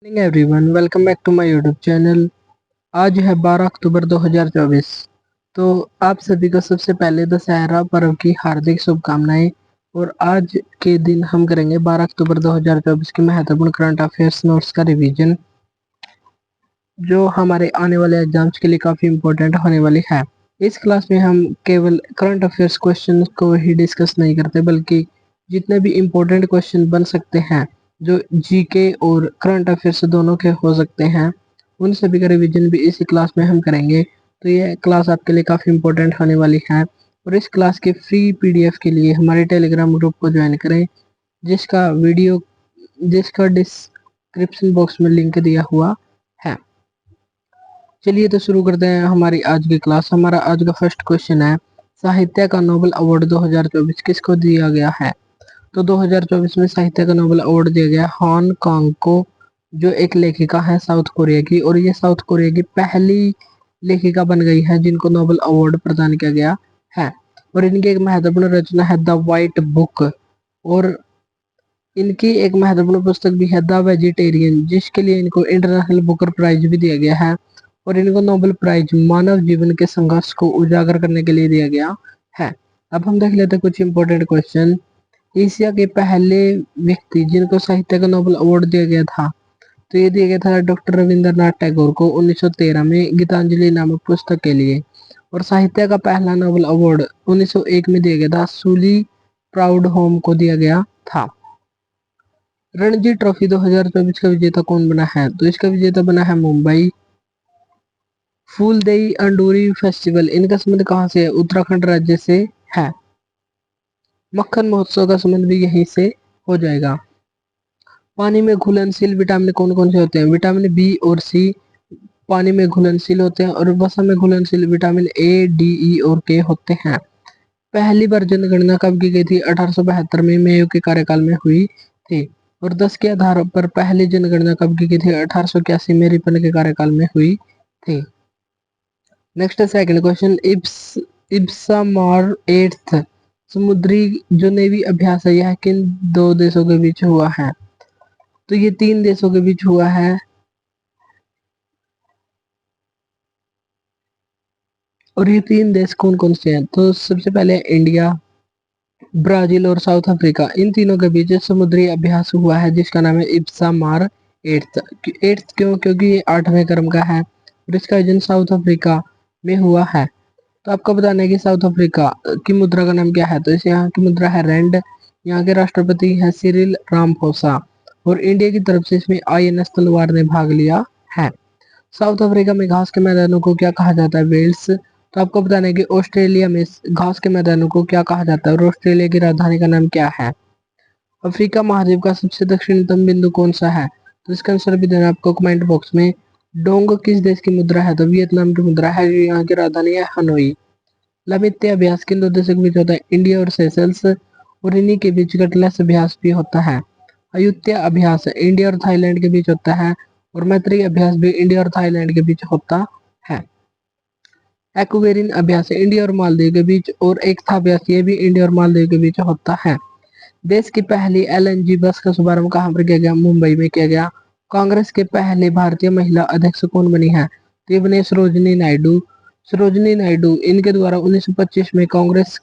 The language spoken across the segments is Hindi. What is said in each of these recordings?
Morning everyone, welcome back to my YouTube channel. आज है 12 अक्टूबर 2024। तो आप सभी को सबसे पहले दशहरा पर्व की हार्दिक शुभकामनाएं। और आज के दिन हम करेंगे 12 अक्टूबर 2024 की महत्वपूर्ण करंट अफेयर्स नोट्स का रिवीजन, जो हमारे आने वाले एग्जाम्स के लिए काफ़ी इम्पोर्टेंट होने वाली है। इस क्लास में हम केवल करंट अफेयर्स क्वेश्चन को ही डिस्कस नहीं करते, बल्कि जितने भी इम्पोर्टेंट क्वेश्चन बन सकते हैं, जो जीके और करंट अफेयर्स दोनों के हो सकते हैं, उन सभी का रिवीजन भी इसी क्लास में हम करेंगे। तो ये क्लास आपके लिए काफ़ी इम्पोर्टेंट होने वाली है। और इस क्लास के फ्री पीडीएफ के लिए हमारे टेलीग्राम ग्रुप को ज्वाइन करें, जिसका डिस्क्रिप्शन बॉक्स में लिंक दिया हुआ है। चलिए तो शुरू करते हैं हमारी आज की क्लास। हमारा आज का फर्स्ट क्वेश्चन है, साहित्य का नोबेल अवार्ड 2024 किसको दिया गया है? तो 2024 में साहित्य का नोबेल अवार्ड दिया गया हॉन कॉन्ग को, जो एक लेखिका है साउथ कोरिया की, और ये साउथ कोरिया की पहली लेखिका बन गई है जिनको नोबेल अवार्ड प्रदान किया गया है। और इनकी एक महत्वपूर्ण रचना है द व्हाइट बुक, और इनकी एक महत्वपूर्ण पुस्तक भी है द वेजिटेरियन, जिसके लिए इनको इंटरनेशनल बुकर प्राइज भी दिया गया है। और इनको नोबेल प्राइज मानव जीवन के संघर्ष को उजागर करने के लिए दिया गया है। अब हम देख लेते हैं कुछ इंपॉर्टेंट क्वेश्चन। एशिया के पहले व्यक्ति जिनको साहित्य का नोबेल अवार्ड दिया गया था, तो ये दिया गया था डॉक्टर रविंद्रनाथ टैगोर को 1913 में गीतांजलि नामक पुस्तक के लिए। और साहित्य का पहला नोबेल अवार्ड 1901 में दिया गया था सूली प्राउड होम को दिया गया था। रणजी ट्रॉफी 2024 का विजेता कौन बना है? तो इसका विजेता बना है मुंबई। फूलदेई अंडूरी फेस्टिवल, इनका संबंध कहाँ से है? उत्तराखंड राज्य से है। मक्खन महोत्सव का संबंध भी यहीं से हो जाएगा। पानी में घुलनशील विटामिन कौन कौन से होते हैं? विटामिन बी और सी पानी में घुलनशील होते हैं, और वसा में घुलनशील विटामिन ए, डी, ई और के होते हैं। पहली बार जनगणना कब की गई थी? 1872 में मेयो के कार्यकाल में हुई थी। और 10 के आधार पर पहली जनगणना कब की गई थी? 1881 में रिपन के कार्यकाल में हुई थी। नेक्स्ट सेकंड क्वेश्चन, इब्सामार एट्थ समुद्री जो नेवी अभ्यास है, यह किन दो देशों के बीच हुआ है? तो ये 3 देशों के बीच हुआ है। और ये 3 देश कौन कौन से हैं? तो सबसे पहले इंडिया, ब्राजील और साउथ अफ्रीका। इन तीनों के बीच समुद्री अभ्यास हुआ है जिसका नाम है इब्सामार एट्थ। एट्थ क्यों? क्योंकि ये 8वें क्रम का है, और इसका आयोजन साउथ अफ्रीका में हुआ है। तो आपको बताना है कि साउथ अफ्रीका की मुद्रा का नाम क्या है? तो इस यहाँ की मुद्रा है रैंड। यहाँ के राष्ट्रपति है सिरिल रामफोसा, और इंडिया की तरफ से इसमें आईएनएस तलवार ने भाग लिया है। साउथ अफ्रीका में घास के मैदानों को क्या कहा जाता है? वेल्स। तो आपको बताना है कि ऑस्ट्रेलिया में घास के मैदानों को क्या कहा जाता है, और ऑस्ट्रेलिया की राजधानी का नाम क्या है? अफ्रीका महाद्वीप का सबसे दक्षिणतम बिंदु कौन सा है? तो इसका आंसर भी देना आपको कमेंट बॉक्स में। डोंग किस देश की मुद्रा है? तो वियतनाम की मुद्रा है, यहाँ की राजधानी है हनोई। लमित्य अभ्यास किन दो देशों के बीच होता है? इंडिया और सेशल्स, और इन्हीं के बीच कटलेस अभ्यास भी होता है। अयुत्या अभ्यास इंडिया और थाईलैंड के बीच होता है, और मैत्री अभ्यास भी इंडिया और थाईलैंड के बीच होता है। एक्वेरिन अभ्यास इंडिया और मालदीव के बीच, और एकथा अभ्यास ये भी इंडिया और मालदीव के बीच होता है। देश की पहली एलएनजी बस का शुभारंभ कहाँ पर किया गया? मुंबई में किया गया। कांग्रेस के पहले भारतीय महिला अध्यक्ष कौन बनी है? तो ये बने सरोजनी नायडू। सरोजनी नायडू, इनके द्वारा 1925 में कांग्रेस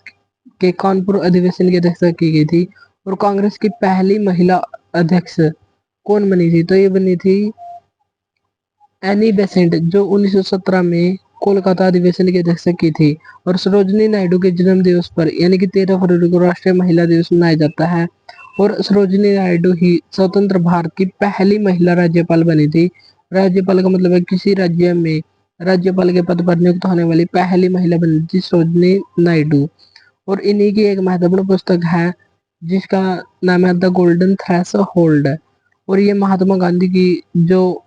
के कानपुर अधिवेशन की अध्यक्षता की गई थी। और कांग्रेस की पहली महिला अध्यक्ष कौन बनी थी? तो ये बनी थी एनी बेसेंट, जो 1917 में कोलकाता अधिवेशन की अध्यक्षता की थी। और सरोजनी नायडू के जन्म दिवस पर यानी कि 13 फरवरी को राष्ट्रीय महिला दिवस मनाया जाता है। और सरोजनी नायडू ही स्वतंत्र भारत की पहली महिला राज्यपाल बनी थी। राज्यपाल का मतलब है किसी राज्य में राज्यपाल के पद पर नियुक्त होने वाली पहली महिला बनी थी सरोजनी नायडू। और इन्हीं की एक महत्वपूर्ण पुस्तक है जिसका नाम है द गोल्डन थ्रेश होल्ड। और ये महात्मा गांधी की जो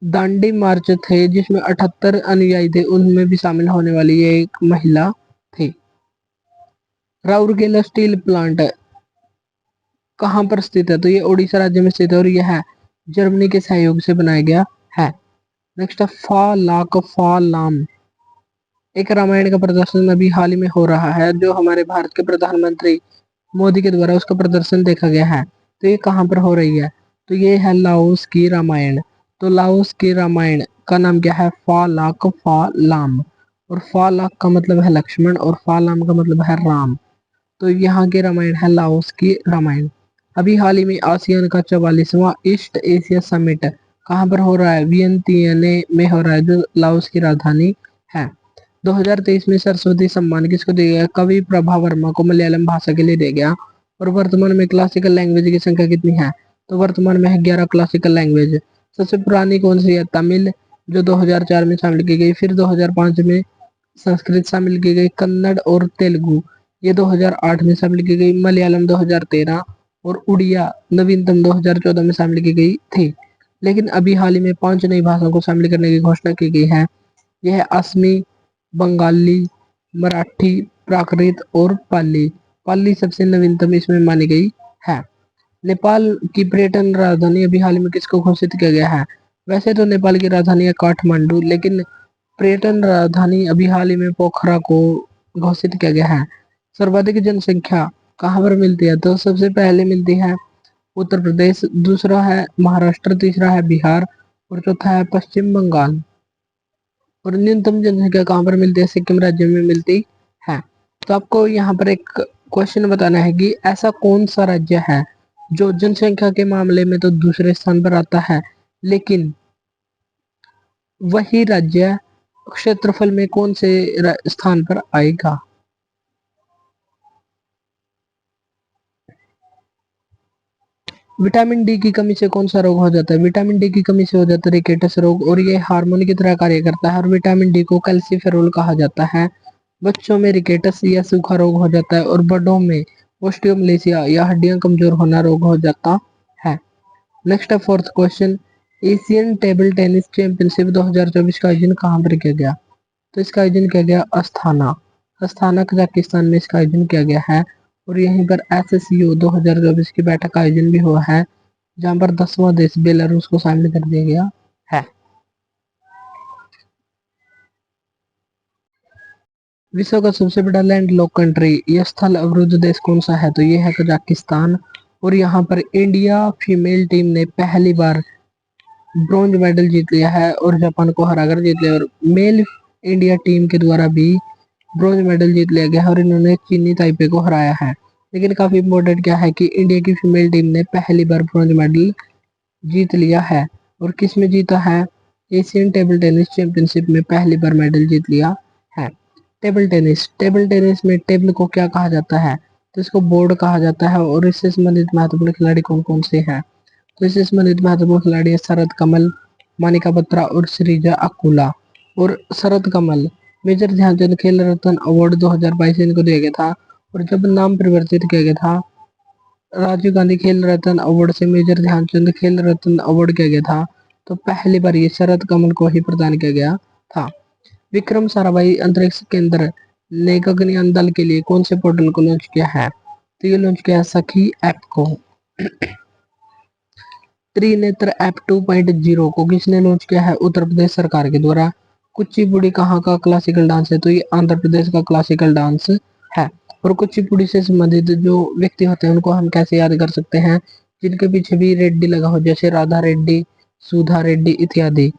दांडी मार्च थे, जिसमें 78 अनुयायी थे, उनमें भी शामिल होने वाली ये एक महिला थी। राउरकेला स्टील प्लांट कहाँ पर स्थित है? तो ये उड़ीसा राज्य में स्थित है, और यह जर्मनी के सहयोग से बनाया गया है। नेक्स्ट है फालाम, एक रामायण का प्रदर्शन अभी हाल ही में हो रहा है, जो हमारे भारत के प्रधानमंत्री मोदी के द्वारा उसका प्रदर्शन देखा गया है। तो ये कहाँ पर हो रही है? तो ये है लाओस की रामायण। तो लाओस की रामायण का नाम क्या है? फा लाक फा लाम। और फा लाक का मतलब है लक्ष्मण और फा लाम का मतलब है राम। तो यहाँ की रामायण है लाओस की रामायण। अभी हाल ही में आसियान का 44वां ईस्ट एशिया समिट कहाँ पर हो रहा है? वियंतियने में हो रहा है, जो लाओस की राजधानी है। 2023 में सरस्वती सम्मान किसको दिया गया? कवि प्रभा वर्मा को मलयालम भाषा के लिए दिया गया। और वर्तमान में क्लासिकल लैंग्वेज की संख्या कितनी है? तो वर्तमान में है 11 क्लासिकल लैंग्वेज। सबसे पुरानी कौन सी है? तमिल, जो 2004 में शामिल की गई। फिर 2005 में संस्कृत शामिल की गई। कन्नड़ और तेलुगु ये 2008 में शामिल की गई। मलयालम 2013 और उड़िया नवीनतम 2014 में शामिल की गई थी। लेकिन अभी हाल ही में 5 नई भाषाओं को शामिल करने की घोषणा की गई है। यह है असमी, बंगाली, मराठी, प्राकृत और पाली। पाली सबसे नवीनतम इसमें मानी गई है। नेपाल की पर्यटन राजधानी अभी हाल में किसको घोषित किया गया है? वैसे तो नेपाल की राजधानी है काठमांडू, लेकिन पर्यटन राजधानी अभी हाल ही में पोखरा को घोषित किया गया है। सर्वाधिक जनसंख्या कहाँ पर मिलती है? तो सबसे पहले मिलती है उत्तर प्रदेश, दूसरा है महाराष्ट्र, तीसरा है बिहार और चौथा है पश्चिम बंगाल। और न्यूनतम जनसंख्या कहाँ पर मिलती है? सिक्किम राज्य में मिलती है। तो आपको यहाँ पर एक क्वेश्चन बताना है कि ऐसा कौन सा राज्य है जो जनसंख्या के मामले में तो दूसरे स्थान पर आता है, लेकिन वही राज्य क्षेत्रफल में कौन से स्थान पर आएगा? विटामिन डी की कमी से कौन सा रोग हो जाता है? विटामिन डी की कमी से हो जाता है रिकेटस रोग, और ये हार्मोन की तरह कार्य करता है। और विटामिन डी को कैल्सीफेरोल कहा जाता है। बच्चों में रिकेटस या सूखा रोग हो जाता है और बड़ों में ओस्टियोमलेसिया या हड्डियां कमजोर होना रोग हो जाता है। नेक्स्ट है fourth question. Asian table tennis championship 2024 का आयोजन कहाँ पर किया गया? तो इसका आयोजन किया गया अस्थाना। अस्थाना कजाकिस्तान में इसका आयोजन किया गया है। और यहीं पर SSCO 2024 की बैठक का आयोजन भी हुआ है, जहां पर 10वां देश बेलारूस को शामिल कर दिया गया है। विश्व का सबसे बड़ा लैंड लॉक कंट्री या स्थल अवरुद्ध देश कौन सा है? तो ये है कजाकिस्तान। और यहाँ पर इंडिया फीमेल टीम ने पहली बार ब्रॉन्ज मेडल जीत लिया है और जापान को हराकर जीत लिया। और मेल इंडिया टीम के द्वारा भी ब्रॉन्ज मेडल जीत लिया गया है और इन्होंने चीनी ताइपे को हराया है। लेकिन काफी इम्पोर्टेंट क्या है कि इंडिया की फीमेल टीम ने पहली बार ब्रॉन्ज मेडल जीत लिया है। और किस में जीता है? एशियन टेबल टेनिस चैंपियनशिप में पहली बार मेडल जीत लिया है। टेबल टेनिस, टेबल टेनिस में टेबल को क्या कहा जाता है? तो इसको बोर्ड कहा जाता है। और इससे संबंधित महत्वपूर्ण खिलाड़ी कौन कौन से हैं? तो इससे संबंधित महत्वपूर्ण खिलाड़ी है शरद कमल, मानिका बत्रा और श्रीजा अकुला। और शरद कमल मेजर ध्यानचंद खेल रत्न अवार्ड 2022 इनको दिया गया था। और जब नाम परिवर्तित किया गया था राजीव गांधी खेल रत्न अवार्ड से मेजर ध्यानचंद खेल रत्न अवार्ड किया गया था, तो पहली बार ये शरद कमल को ही प्रदान किया गया था। विक्रम साराभाई अंतरिक्ष केंद्र ने गगनयान दल के लिए कौन से पोर्टल को लॉन्च किया है? तो ये लॉन्च किया है सखी ऐप को। त्रिनेत्र ऐप 2.0 को किसने लॉन्च किया है? उत्तर प्रदेश सरकार के द्वारा। कुचिपुड़ी कहाँ का क्लासिकल डांस है? तो ये आंध्र प्रदेश का क्लासिकल डांस है। और कुचिपुड़ी से संबंधित जो व्यक्ति होते हैं उनको हम कैसे याद कर सकते हैं? जिनके पीछे भी रेड्डी लगा हो, जैसे राधा रेड्डी, सुधा रेड्डी इत्यादि।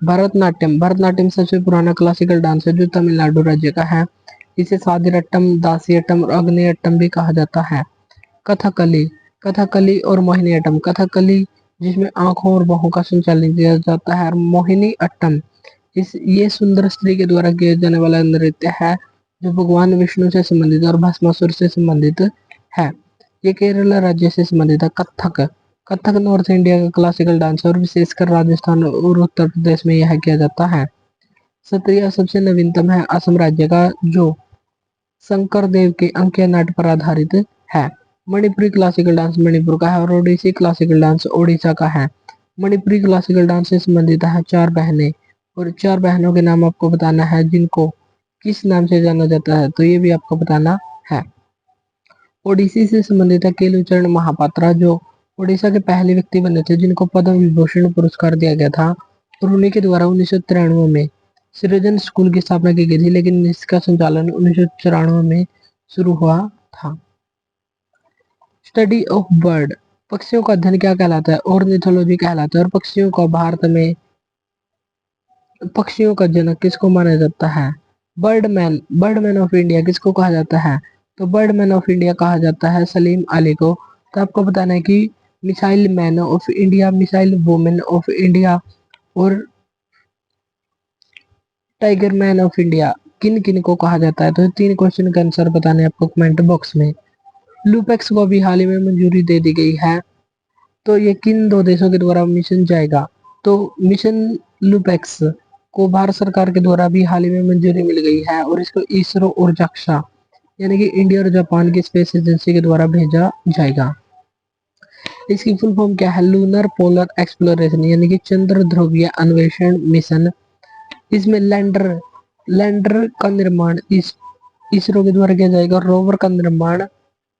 भरतनाट्यम, भरतनाट्यम सबसे पुराना क्लासिकल डांस है जो तमिलनाडु राज्य का है। इसे सादिरट्टम, दासियट्टम और अग्नियट्टम भी कहा जाता है। कथकली, कथकली और मोहिनीअट्टम, कथकली जिसमें आंखों और बाहों का संचालन किया जाता है। और मोहिनी अट्टम इस ये सुंदर स्त्री के द्वारा किया जाने वाला नृत्य है जो भगवान विष्णु से संबंधित और भस्मासुर से संबंधित है। ये केरल राज्य से संबंधित है। कथक, कथक नॉर्थ इंडिया का क्लासिकल डांस है और विशेषकर राजस्थान और उत्तर प्रदेश में यह किया जाता है। सत्रिया सबसे नवीनतम है असम राज्य का, जो शंकर देव के अंकिया नाट पर आधारित है। मणिपुरी क्लासिकल डांस मणिपुर का है और ओडिसी क्लासिकल डांस ओडिशा का है। मणिपुरी क्लासिकल डांस से संबंधित है चार बहनें, और चार बहनों के नाम आपको बताना है जिनको किस नाम से जाना जाता है, तो ये भी आपको बताना है। ओडिसी से संबंधित है केलुचरण महापात्रा, जो ओडिशा के पहले व्यक्ति बने थे जिनको पद्म विभूषण पुरस्कार दिया गया था। और उन्हीं के द्वारा 1993 में सृजन स्कूल की स्थापना की गई थी, लेकिन इसका संचालन 1994 में शुरू हुआ था। स्टडी ऑफ बर्ड, पक्षियों का अध्ययन क्या कहलाता है? ऑर्निथोलॉजी कहलाता है। और पक्षियों का भारत में पक्षियों का जनक किसको माना जाता है? बर्डमैन ऑफ इंडिया किसको कहा जाता है? तो बर्डमैन ऑफ इंडिया कहा जाता है सलीम अली को। तो आपको बताना है कि missile man of India, missile women of India और टाइगर मैन ऑफ इंडिया किन किन को कहा जाता है? तो 3 क्वेश्चन का आंसर बताने आपको कमेंट बॉक्स में। लूपेक्स को अभी हाल ही में मंजूरी दे दी गई है, तो ये किन 2 देशों के द्वारा मिशन जाएगा? तो मिशन लूपेक्स को भारत सरकार के द्वारा भी हाल ही में मंजूरी मिल गई है और इसको इसरो और जाक्सा यानी कि इंडिया और जापान की स्पेस एजेंसी के द्वारा भेजा जाएगा। इसकी फुल फॉर्म क्या है? लूनर पोलर एक्सप्लोरेशन यानी कि चंद्र ध्रुवीय अन्वेषण मिशन। इसमें लैंडर लैंडर का निर्माण इसरो के द्वारा किया जाएगा, रोवर का निर्माण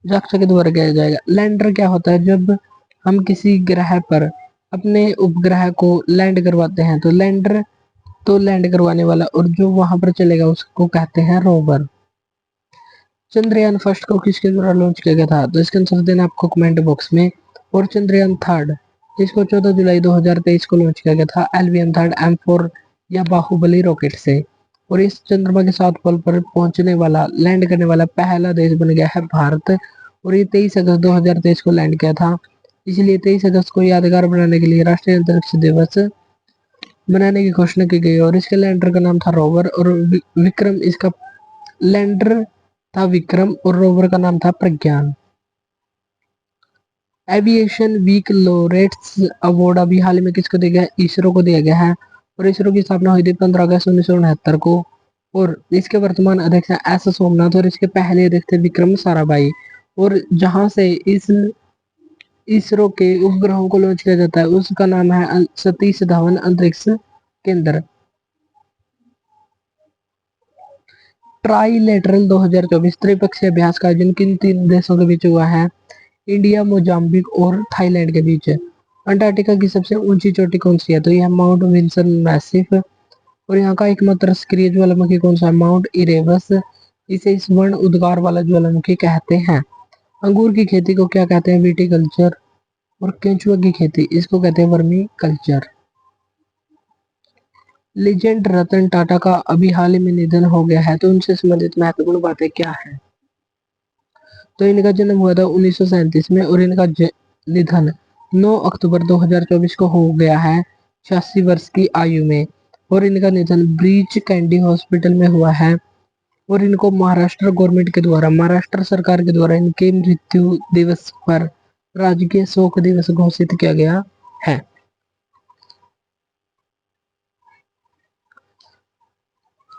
जाक्सा के द्वारा किया जाएगा। लैंडर क्या होता है? जब हम किसी ग्रह पर अपने उपग्रह को लैंड करवाते हैं तो लैंड करवाने वाला, और जो वहां पर चलेगा उसको कहते हैं रोवर। चंद्रयान फर्स्ट को किसके द्वारा लॉन्च किया गया था? तो इसका आंसर देना आपको कमेंट बॉक्स में। और चंद्रयान थर्ड जिसको 14 जुलाई 2023 को लॉन्च किया गया था LVM थर्ड M4 या बाहुबली रॉकेट से। और इस चंद्रमा के साउथ पोल पर पहुंचने वाला, लैंड करने वाला पहला देश बन गया है भारत। और ये 23 अगस्त 2023 को लैंड किया था। इसलिए 23 अगस्त को यादगार बनाने के लिए राष्ट्रीय अंतरिक्ष दिवस बनाने की घोषणा की गई। और इसके लैंडर का नाम था रोवर, और विक्रम इसका लैंडर था विक्रम, और रोवर का नाम था प्रज्ञान। एविएशन वीक लोरेट्स अवार्ड अभी हाल में किसको दिया गया है? इसरो को दिया गया है। और इसरो की स्थापना हुई थी 15 अगस्त 1969 को। और इसके वर्तमान अध्यक्ष हैं एस सोमनाथ, और इसके पहले अध्यक्ष थे विक्रम साराभाई। और जहां से इस इसरो के उपग्रहों को लॉन्च किया जाता है उसका नाम है सतीश धवन अंतरिक्ष केंद्र। ट्राइलेटरल 2024 त्रिपक्षीय अभ्यास का आयोजन किन 3 देशों के बीच हुआ है? इंडिया, मोजाम्बिक और थाईलैंड के बीच। अंटार्कटिका की सबसे ऊंची चोटी कौन सी है? तो यह माउंट विल्सन मैसिफ। और यहाँ का एकमात्र सक्रिय ज्वालामुखी कौन सा है? Mount Erebus. इसे स्वर्ण उद्गार वाला ज्वालामुखी कहते हैं। अंगूर की खेती को क्या कहते हैं? विटिकल्चर। और केंचुआ की खेती इसको कहते हैं vermi culture. Legend Ratan Tata का अभी हाल ही में निधन हो गया है, तो उनसे संबंधित महत्वपूर्ण बातें क्या है? तो इनका जन्म हुआ था 1937 में, और इनका निधन 9 अक्टूबर 2024 को हो गया है 86 वर्ष की आयु में। और इनका निधन ब्रीच कैंडी हॉस्पिटल में हुआ है। और इनको महाराष्ट्र गवर्नमेंट के द्वारा, महाराष्ट्र सरकार के द्वारा इनके मृत्यु दिवस पर राजकीय शोक दिवस घोषित किया गया है।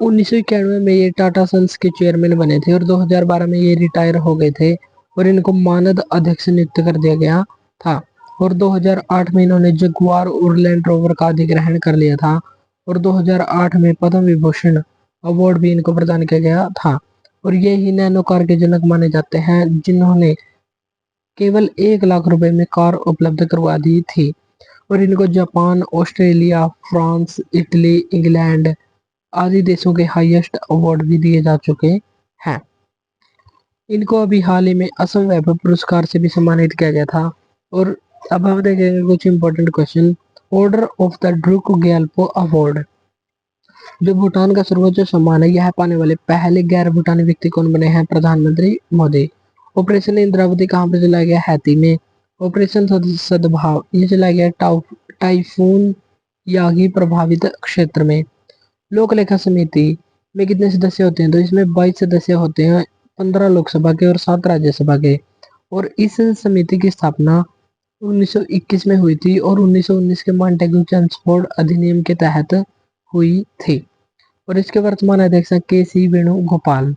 1991 में ये टाटा सन्स के चेयरमैन बने थे, और 2012 में ये रिटायर हो गए थे। और इनको मानद अध्यक्ष नियुक्त कर दिया गया था। और 2008 में इन्होंने जगुआर और लैंड रोवर का अधिग्रहण कर लिया था। और 2008 में पद्म विभूषण अवार्ड भी इनको प्रदान किया गया था। और ये ही नैनो कार के जनक माने जाते हैं, जिन्होंने केवल 1 लाख रुपए में कार उपलब्ध करवा दी थी। और इनको Japan, Australia, France, Italy, England आदि देशों के हाईएस्ट अवार्ड भी दिए जा चुके हैं। इनको अभी हाल ही में असम वैभव पुरस्कार से भी सम्मानित किया गया था। और अब हम देखेंगे कुछ important question. Order of the Druk Gyalpo award जो भूटान का सर्वोच्च सम्मान है, यह पाने वाले पहले गैर भूटानी व्यक्ति कौन बने हैं? प्रधानमंत्री मोदी। ऑपरेशन इंद्रावती कहाँ पर चलाया गया? हैती में। ऑपरेशन सद्भाव ये चलाया गया टाइफून यागी प्रभावित क्षेत्र में। लोक लेखा समिति में कितने सदस्य होते हैं? तो इसमें 22 सदस्य होते हैं, 15 लोकसभा के और 7 राज्यसभा के। और इस समिति की स्थापना 1921 में हुई थी, और 1919 के मॉन्टेग्यू चेम्सफोर्ड अधिनियम के तहत हुई थी। और इसके वर्तमान अध्यक्ष हैं KC वेणुगोपाल।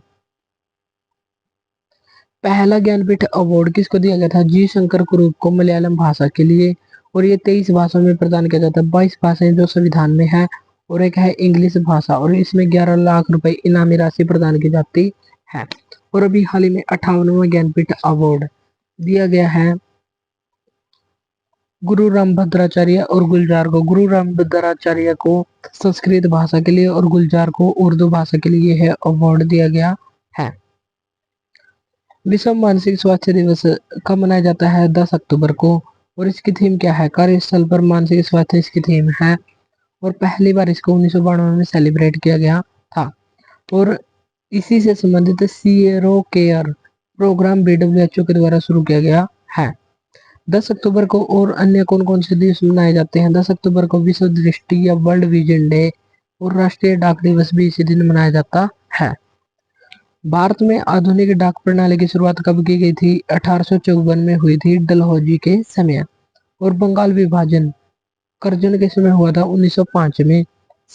पहला ज्ञानपीठ अवार्ड किसको दिया गया था? जी शंकर कुरूप को, मलयालम भाषा के लिए। और ये 23 भाषाओं में प्रदान किया जाता है। 22 भाषाएं जो संविधान में है, और एक है इंग्लिश भाषा। और इसमें 11 लाख रुपए इनामी राशि प्रदान की जाती है। और अभी हाल ही में 58वां ज्ञानपीठ अवार्ड दिया गया है गुरु रामभद्राचार्य और गुलजार को। गुरु रामभद्राचार्य को संस्कृत भाषा के लिए, और गुलजार को उर्दू भाषा के लिए यह अवार्ड दिया गया है। विश्व मानसिक स्वास्थ्य दिवस कब मनाया जाता है? 10 अक्टूबर को। और इसकी थीम क्या है? कार्यस्थल पर मानसिक स्वास्थ्य इसकी थीम है। और पहली बार इसको 1992 में सेलिब्रेट किया गया था। और इसी से संबंधित सीरो केयर प्रोग्राम बीडब्ल्यूएचओ के द्वारा शुरू किया गया है। 10 अक्टूबर को और अन्य कौन कौन से दिवस मनाए जाते हैं? 10 अक्टूबर को विश्व दृष्टि या वर्ल्ड विजन डे और राष्ट्रीय डाक दिवस भी इसी दिन मनाया जाता है। भारत में आधुनिक डाक प्रणाली की शुरुआत कब की गई थी? 1854 में हुई थी, डलहौजी के समय। और बंगाल विभाजन कर्जन के समय हुआ था 1905 में।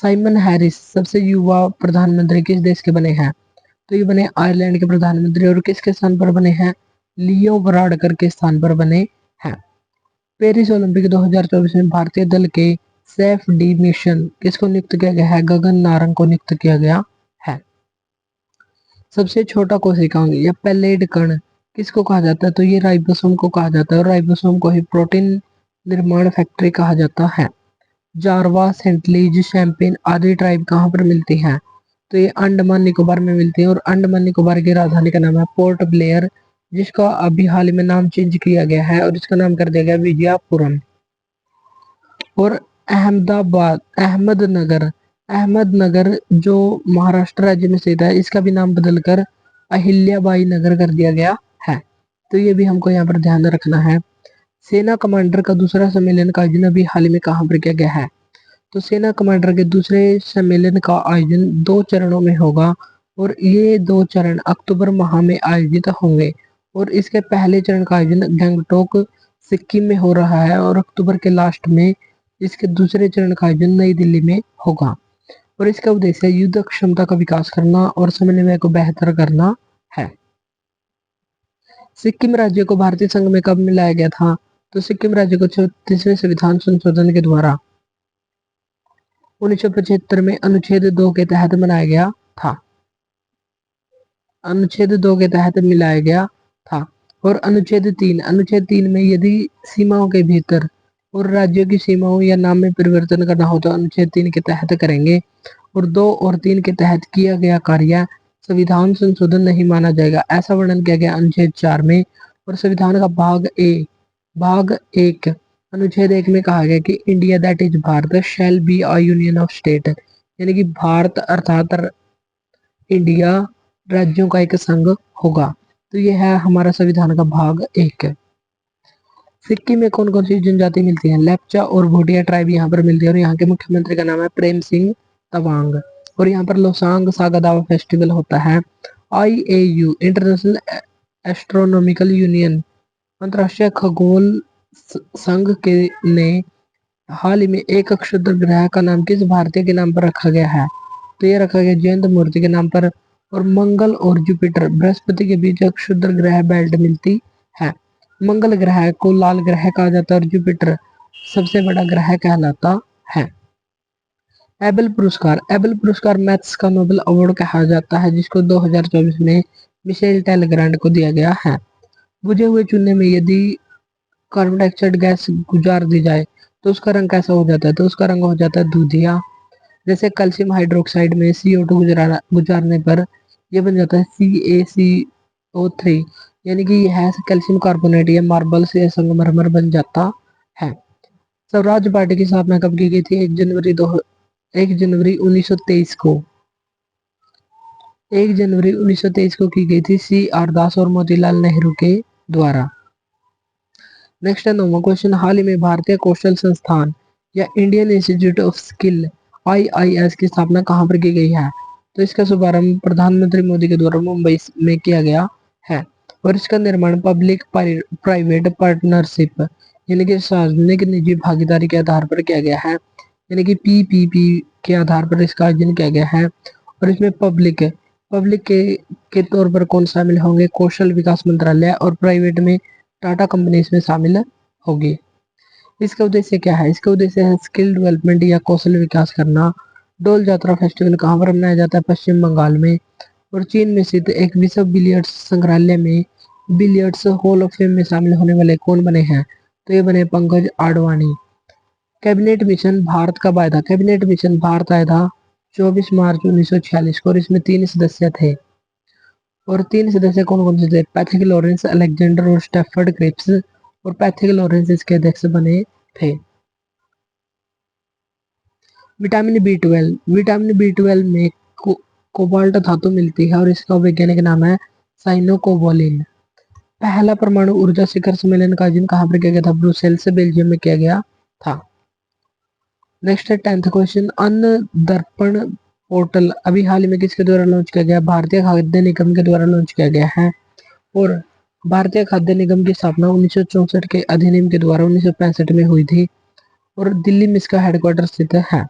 साइमन हैरिस सबसे युवा प्रधानमंत्री किस देश के बने हैं? तो ये बने आयरलैंड के प्रधानमंत्री। और किसके स्थान पर बने हैं? लियो वराडकर के स्थान पर बने हैं। पेरिस ओलंपिक 2024 में भारतीय दल के सेफ डी मिशन किसको नियुक्त किया गया है? गगन नारंग को नियुक्त किया गया है। सबसे छोटा कोशिकांग या पैलेट कण किसको कहा जाता है? तो ये राइबोसोम को कहा जाता है। और राइबोसोम को ही प्रोटीन निर्माण फैक्ट्री कहा जाता है। जारवा, सेंटलीज, शैम्पेन आदि ट्राइब कहाँ पर मिलती हैं? तो ये अंडमान निकोबार में मिलती है। और अंडमान निकोबार की राजधानी का नाम है पोर्ट ब्लेयर, जिसका अभी हाल ही में नाम चेंज किया गया है और इसका नाम कर दिया गया विजयपुरम। और अहमदनगर अहमदनगर जो महाराष्ट्र राज्य में स्थित है, इसका भी नाम बदलकर अहिल्याबाई नगर कर दिया गया है। तो ये भी हमको यहाँ पर ध्यान रखना है। सेना कमांडर का दूसरा सम्मेलन का आयोजन अभी हाल ही में कहाँ पर किया गया है? तो सेना कमांडर के दूसरे सम्मेलन का आयोजन 2 चरणों में होगा। और ये 2 चरण अक्टूबर माह में आयोजित होंगे। और इसके पहले चरण का आयोजन गंगटोक सिक्किम में हो रहा है। और अक्टूबर के लास्ट में इसके दूसरे चरण का आयोजन नई दिल्ली में होगा। और इसका उद्देश्य युद्ध क्षमता का विकास करना और समन्वय को बेहतर करना है। सिक्किम राज्य को भारतीय संघ में कब मिलाया गया था? तो सिक्किम राज्य को 36वें संविधान संशोधन के द्वारा 1975 में अनुच्छेद 2 के तहत बनाया गया था। अनुच्छेद 2 के तहत मिलाया गया था। और अनुच्छेद 3 में यदि सीमाओं के भीतर और राज्यों की सीमाओं या नाम में परिवर्तन करना हो तो अनुच्छेद 3 के तहत करेंगे। और 2 और 3 के तहत किया गया कार्य संविधान संशोधन नहीं माना जाएगा, ऐसा वर्णन किया गया अनुच्छेद 4 में। और संविधान का भाग 1 अनुच्छेद 1 में कहा गया कि India that is Bharat shall be a union of state, यानी कि भारत अर्थात इंडिया राज्यों का एक संघ होगा। तो यह है हमारा संविधान का भाग 1। सिक्किम में कौन कौन सी जनजाति मिलती है? लेप्चा और भूटिया ट्राइब यहाँ पर मिलती है। और यहाँ के मुख्यमंत्री का नाम है प्रेम सिंह तवांग। और यहाँ पर लोसांग सागादावा फेस्टिवल होता है। IAU इंटरनेशनल एस्ट्रोनॉमिकल यूनियन अंतरराष्ट्रीय खगोल संघ के ने हाल ही में एक क्षुद्र ग्रह का नाम किस भारतीय के नाम पर रखा गया है? तो ये रखा गया जयंत मूर्ति के नाम पर। और मंगल और जुपिटर बृहस्पति के बीच एक क्षुद्र ग्रह बेल्ट मिलती है। मंगल ग्रह को लाल ग्रह कहा जाता है और जुपिटर सबसे बड़ा ग्रह कहलाता है। एबल पुरस्कार मैथ्स का नोबेल अवार्ड कहा जाता है, जिसको 2024 में मिशेल टेलग्रांड को दिया गया है। बुझे हुए चूने में यदि कार्बन डाइऑक्साइड गैस गुजार दी जाए तो उसका रंग कैसा हो जाता है? तो उसका रंग हो जाता है दूधिया। जैसे कैल्शियम हाइड्रोक्साइड में CO2 गुजारने पर यह बन जाता है CaCO3, यानी कि यह कैल्शियम कार्बोनेट या मार्बल से संगमरमर बन जाता है। स्वराज पार्टी की स्थापना कब की गई थी? 1 जनवरी 1923 को 1 जनवरी 1923 को की गई थी CR दास और मोतीलाल नेहरू के द्वारा। नेक्स्ट है 9वां क्वेश्चन। हाल ही में भारतीय कौशल संस्थान या Indian institute of skill IIS की स्थापना कहाँ पर की गई है? तो इसका शुभारंभ प्रधानमंत्री मोदी के द्वारा मुंबई में किया गया है। और इसका निर्माण पब्लिक प्राइवेट पार्टनरशिप यानी कि सार्वजनिक निजी भागीदारी के आधार पर किया गया है, यानी कि PPP के आधार पर इसका आयोजन किया गया है। और इसमें पब्लिक के तौर पर कौन शामिल होंगे? कौशल विकास मंत्रालय। और प्राइवेट में टाटा कंपनी इसमें शामिल होगी। इसका उद्देश्य क्या है? इसका उद्देश्य है स्किल डेवलपमेंट या कौशल विकास करना। डोल जात्रा फेस्टिवल कहाँ पर मनाया जाता है? पश्चिम बंगाल में। और चीन में स्थित एक विश्व बिलियर्ड्स संग्रहालय में बिलियर्ड्स हॉल ऑफ फेम में शामिल होने वाले कौन बने हैं? तो ये बने पंकज आडवाणी। कैबिनेट मिशन भारत कब आया था? कैबिनेट मिशन भारत आया था 24 मार्च 1946 को। और इसमें 3 सदस्य थे। और 3 सदस्य कौन-कौन से थे? पैट्रिक लॉरेंस, अलेक्जेंडर और स्टैफर्ड क्रिप्स। और पैट्रिक लॉरेंस इसके अध्यक्ष बने थे। विटामिन बी ट्वेल्व में कोबाल्ट धातु मिलती है और इसका वैज्ञानिक नाम है साइनोकोबालिन। पहला परमाणु ऊर्जा शिखर सम्मेलन का आयोजन कहाँ पर किया गया था? ब्रुसेल्स से बेल्जियम में किया गया था। नेक्स्ट है 10th क्वेश्चन, अन्न दर्पण पोर्टल अभी हाल ही में किसके द्वारा लॉन्च किया गया? भारतीय खाद्य निगम के द्वारा लॉन्च किया गया है। और भारतीय खाद्य निगम की स्थापना 1964 के अधिनियम के द्वारा 1965 में हुई थी और दिल्ली में इसका हेडक्वार्टर स्थित है।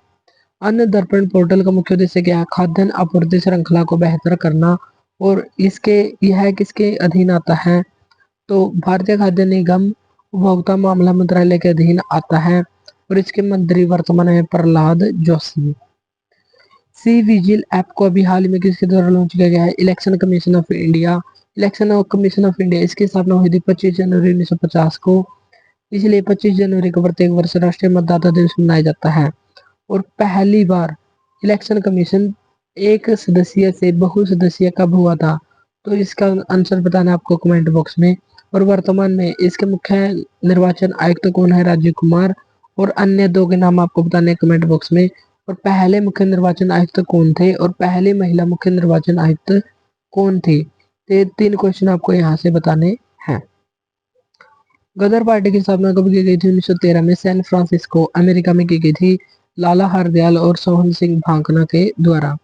अन्न दर्पण पोर्टल का मुख्य उद्देश्य क्या है? खाद्यान्न आपूर्ति श्रृंखला को बेहतर करना। और यह किसके अधीन आता है? तो भारतीय खाद्य निगम उपभोक्ता मामला मंत्रालय के अधीन आता है और इसके मंत्री वर्तमान है Prahlad Joshi. C vigil app को अभी हाल ही में किसके द्वारा लॉन्च किया गया है? Election commission of India. इसकी स्थापना हुई थी 25 जनवरी 1950 को। इसलिए 25 जनवरी को प्रत्येक वर्ष राष्ट्रीय मतदाता दिवस मनाया जाता है। और पहली बार इलेक्शन कमीशन एक सदस्यीय से बहुसदस्यीय कब हुआ था? तो इसका आंसर बताना आपको कमेंट बॉक्स में। और वर्तमान में इसके मुख्य निर्वाचन आयुक्त कौन है? राजीव कुमार। और अन्य दो के नाम आपको बताने कमेंट बॉक्स में। और पहले मुख्य निर्वाचन आयुक्त कौन थे और पहले महिला मुख्य निर्वाचन आयुक्त कौन थी? ये 3 क्वेश्चन आपको यहाँ से बताने हैं। गदर पार्टी की स्थापना कब की गई थी? 1913 में सैन फ्रांसिस्को अमेरिका में की गई थी लाला हरदयाल और सोहन सिंह भांकना के द्वारा।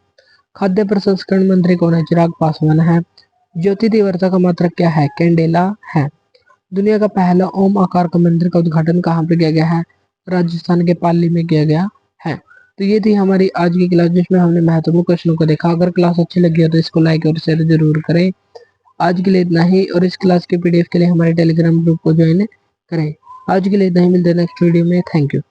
खाद्य प्रसंस्करण मंत्री कौन है? चिराग पासवान है। ज्योति तीव्रता का मात्रक क्या है? कैंडेला है। दुनिया का पहला ओम आकार का मंदिर का उद्घाटन कहाँ पर किया गया है? राजस्थान के पाली में किया गया है। तो ये थी हमारी आज की क्लास जिसमें हमने महत्वपूर्ण क्वेश्चनों को देखा। अगर क्लास अच्छी लगी हो तो इसको लाइक और शेयर जरूर करें। आज के लिए इतना ही और इस क्लास के पीडीएफ के लिए हमारे टेलीग्राम ग्रुप को ज्वाइन करें। आज के लिए इतना ही, मिलते हैं नेक्स्ट वीडियो में। Thank you.